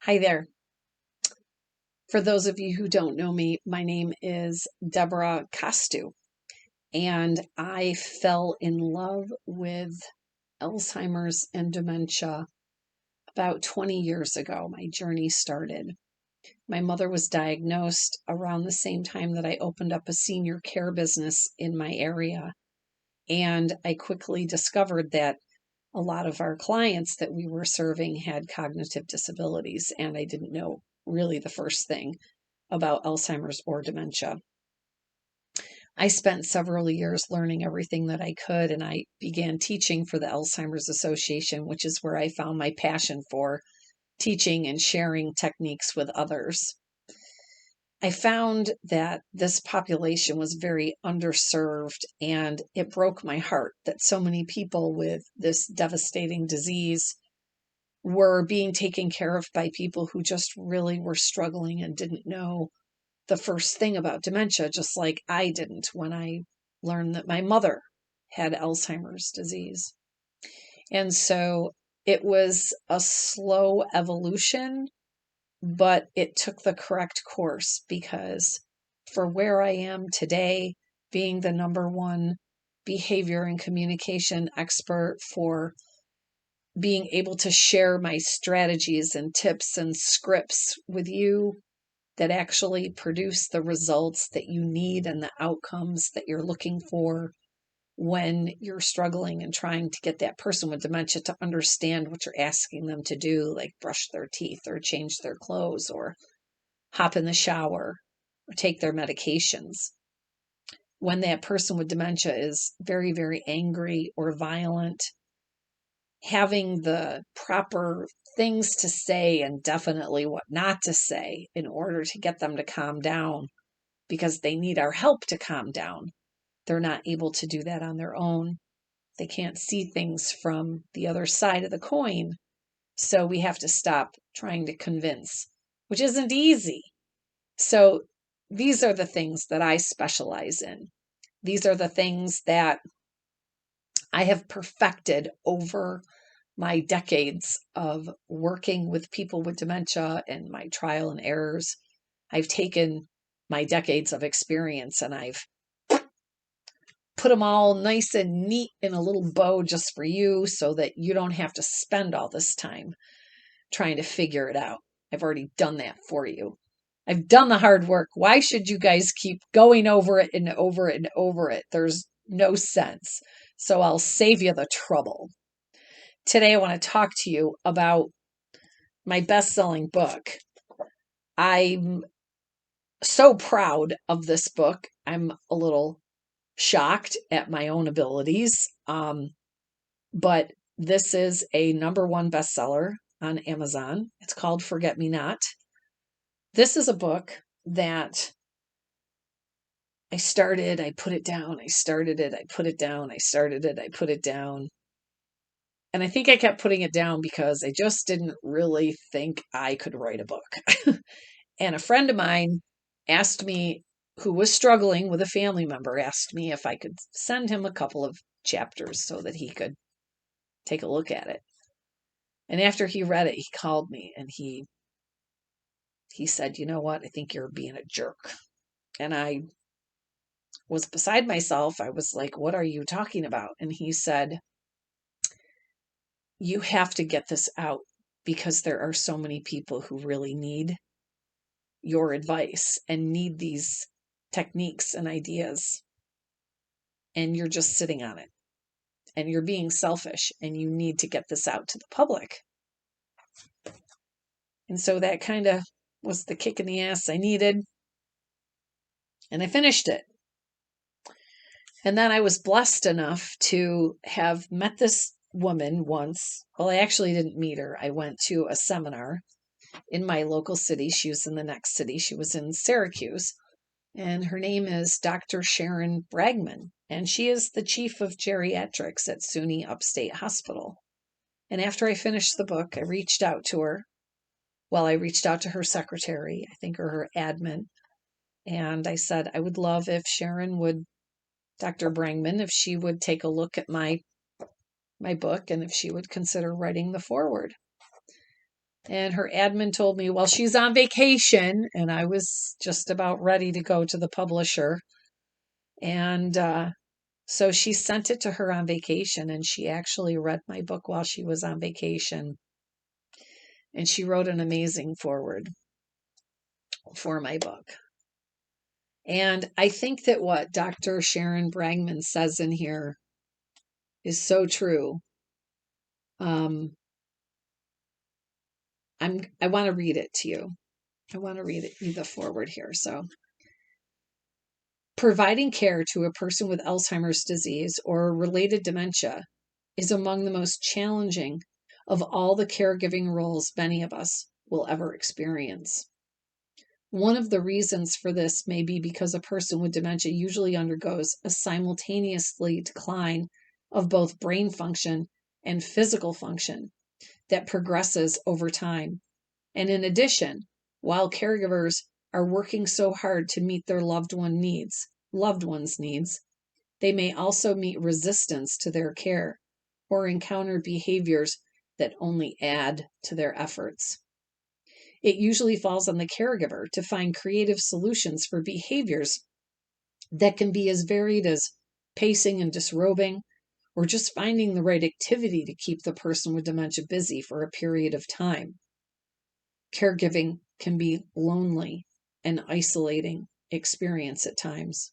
Hi there. For those of you who don't know me, my name is Debra Costu, and I fell in love with Alzheimer's and dementia about 20 years ago. My journey started. My mother was diagnosed around the same time that I opened up a senior care business in my area, and I quickly discovered that a lot of our clients that we were serving had cognitive disabilities, and I didn't know really the first thing about Alzheimer's or dementia. I spent several years learning everything that I could, and I began teaching for the Alzheimer's Association, which is where I found my passion for teaching and sharing techniques with others. I found that this population was very underserved, and it broke my heart that so many people with this devastating disease were being taken care of by people who just really were struggling and didn't know the first thing about dementia, just like I didn't when I learned that my mother had Alzheimer's disease. And so it was a slow evolution, but it took the correct course because for where I am today, being the number one behavior and communication expert, for being able to share my strategies and tips and scripts with you that actually produce the results that you need and the outcomes that you're looking for when you're struggling and trying to get that person with dementia to understand what you're asking them to do, like brush their teeth or change their clothes or hop in the shower or take their medications. When that person with dementia is very, very angry or violent, having the proper things to say and definitely what not to say in order to get them to calm down, because they need our help to calm down. They're not able to do that on their own. They can't see things from the other side of the coin. So we have to stop trying to convince, which isn't easy. So these are the things that I specialize in. These are the things that I have perfected over my decades of working with people with dementia and my trial and errors. I've taken my decades of experience and I've put them all nice and neat in a little bow just for you so that you don't have to spend all this time trying to figure it out. I've already done that for you. I've done the hard work. Why should you guys keep going over it and over it and over it? There's no sense. So I'll save you the trouble. Today I want to talk to you about my best-selling book. I'm so proud of this book. I'm a little shocked at my own abilities. But this is a number one bestseller on Amazon. It's called Forget Me Not. This is a book that I started, I put it down, I started it, I put it down, I started it, I put it down. And I think I kept putting it down because I just didn't really think I could write a book. And a friend of mine asked me, who was struggling with a family member, asked me if I could send him a couple of chapters so that he could take a look at it. And after he read it, he called me and he said, "You know what? I think you're being a jerk." And I was beside myself. I was like, "What are you talking about?" And he said, "You have to get this out because there are so many people who really need your advice and need these techniques and ideas. And you're just sitting on it. And you're being selfish and you need to get this out to the public." And so that kind of was the kick in the ass I needed. And I finished it. And then I was blessed enough to have met this woman once. Well, I actually didn't meet her. I went to a seminar in my local city. She was in the next city. She was in Syracuse. And her name is Dr. Sharon Bragman. And she is the chief of geriatrics at SUNY Upstate Hospital. And after I finished the book, I reached out to her. Well, I reached out to her secretary, I think, or her admin. And I said, I would love if Sharon would, Dr. Brangman, if she would take a look at my book and if she would consider writing the foreword. And her admin told me, well, she's on vacation. And I was just about ready to go to the publisher. And so she sent it to her on vacation. And she actually read my book while she was on vacation. And she wrote an amazing foreword for my book. And I think that what Dr. Sharon Bragman says in here is so true. I want to read it to you. I want to read you the foreword here. So, providing care to a person with Alzheimer's disease or related dementia is among the most challenging of all the caregiving roles many of us will ever experience. One of the reasons for this may be because a person with dementia usually undergoes a simultaneously decline of both brain function and physical function that progresses over time. And in addition, while caregivers are working so hard to meet their loved one's needs, they may also meet resistance to their care or encounter behaviors that only add to their efforts. It usually falls on the caregiver to find creative solutions for behaviors that can be as varied as pacing and disrobing, or just finding the right activity to keep the person with dementia busy for a period of time. Caregiving can be lonely and isolating experience at times,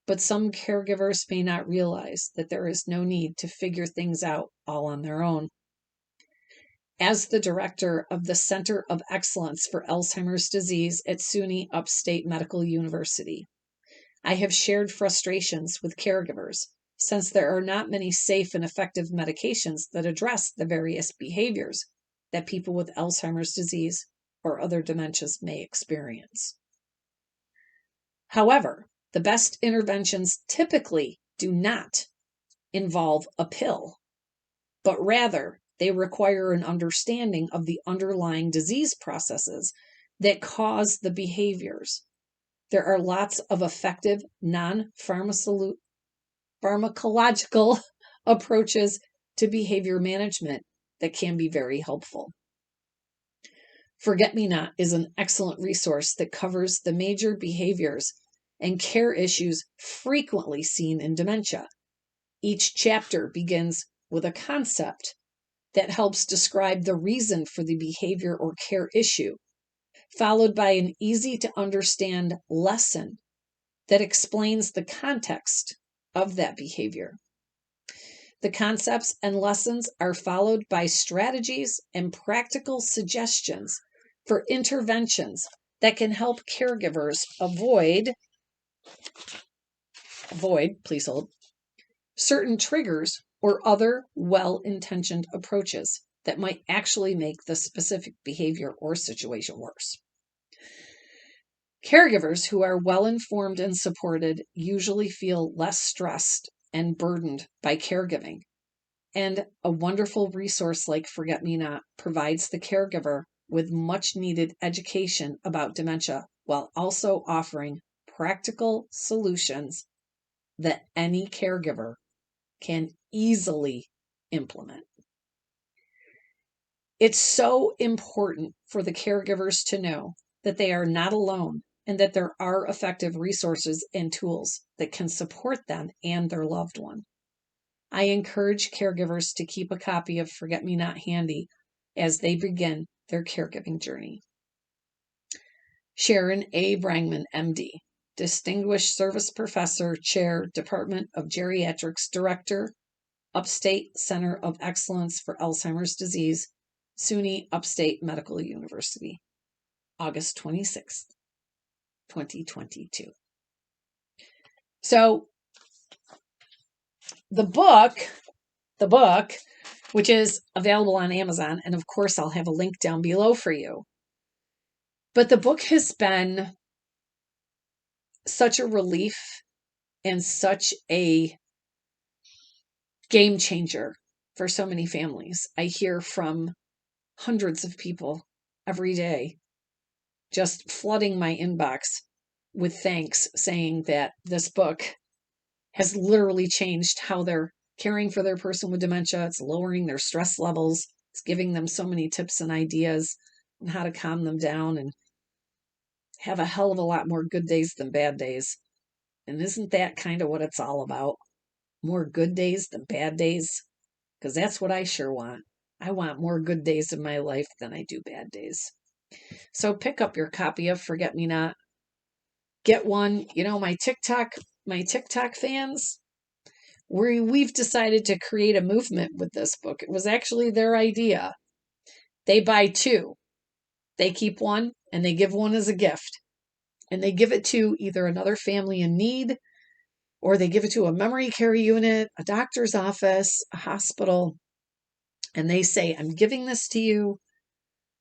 but some caregivers may not realize that there is no need to figure things out all on their own. As the director of the Center of Excellence for Alzheimer's Disease at SUNY Upstate Medical University, I have shared frustrations with caregivers since there are not many safe and effective medications that address the various behaviors that people with Alzheimer's disease or other dementias may experience. However, the best interventions typically do not involve a pill, but rather they require an understanding of the underlying disease processes that cause the behaviors. There are lots of effective non-pharmacological approaches to behavior management that can be very helpful. Forget Me Not is an excellent resource that covers the major behaviors and care issues frequently seen in dementia. Each chapter begins with a concept that helps describe the reason for the behavior or care issue, followed by an easy to understand lesson that explains the context of that behavior. The concepts and lessons are followed by strategies and practical suggestions for interventions that can help caregivers avoid, please hold, certain triggers or other well-intentioned approaches that might actually make the specific behavior or situation worse. Caregivers who are well-informed and supported usually feel less stressed and burdened by caregiving. And a wonderful resource like Forget Me Not provides the caregiver with much needed education about dementia while also offering practical solutions that any caregiver can easily implement. It's so important for the caregivers to know that they are not alone and that there are effective resources and tools that can support them and their loved one. I encourage caregivers to keep a copy of Forget Me Not handy as they begin their caregiving journey. Sharon A. Bragman, MD, Distinguished Service Professor, Chair, Department of Geriatrics, Director, Upstate Center of Excellence for Alzheimer's Disease, SUNY Upstate Medical University, August 26th, 2022. So the book, which is available on Amazon, and of course I'll have a link down below for you. But the book has been such a relief and such a game changer for so many families. I hear from hundreds of people every day just flooding my inbox with thanks, saying that this book has literally changed how they're caring for their person with dementia. It's lowering their stress levels. It's giving them so many tips and ideas on how to calm them down and have a hell of a lot more good days than bad days. And isn't that kind of what it's all about? More good days than bad days? Because that's what I sure want. I want more good days in my life than I do bad days. So pick up your copy of Forget Me Not. Get one. You know, my TikTok fans, we've decided to create a movement with this book. It was actually their idea. They buy two. They keep one and they give one as a gift. And they give it to either another family in need, or they give it to a memory care unit, a doctor's office, a hospital. And they say, I'm giving this to you,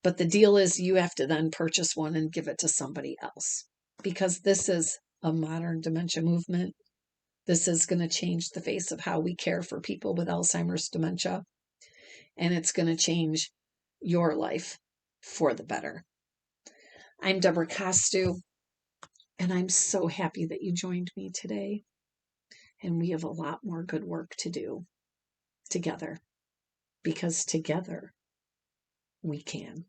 but the deal is you have to then purchase one and give it to somebody else. Because this is a modern dementia movement. This is going to change the face of how we care for people with Alzheimer's dementia. And it's going to change your life for the better. I'm Debra Costu, and I'm so happy that you joined me today. And we have a lot more good work to do together, because together we can.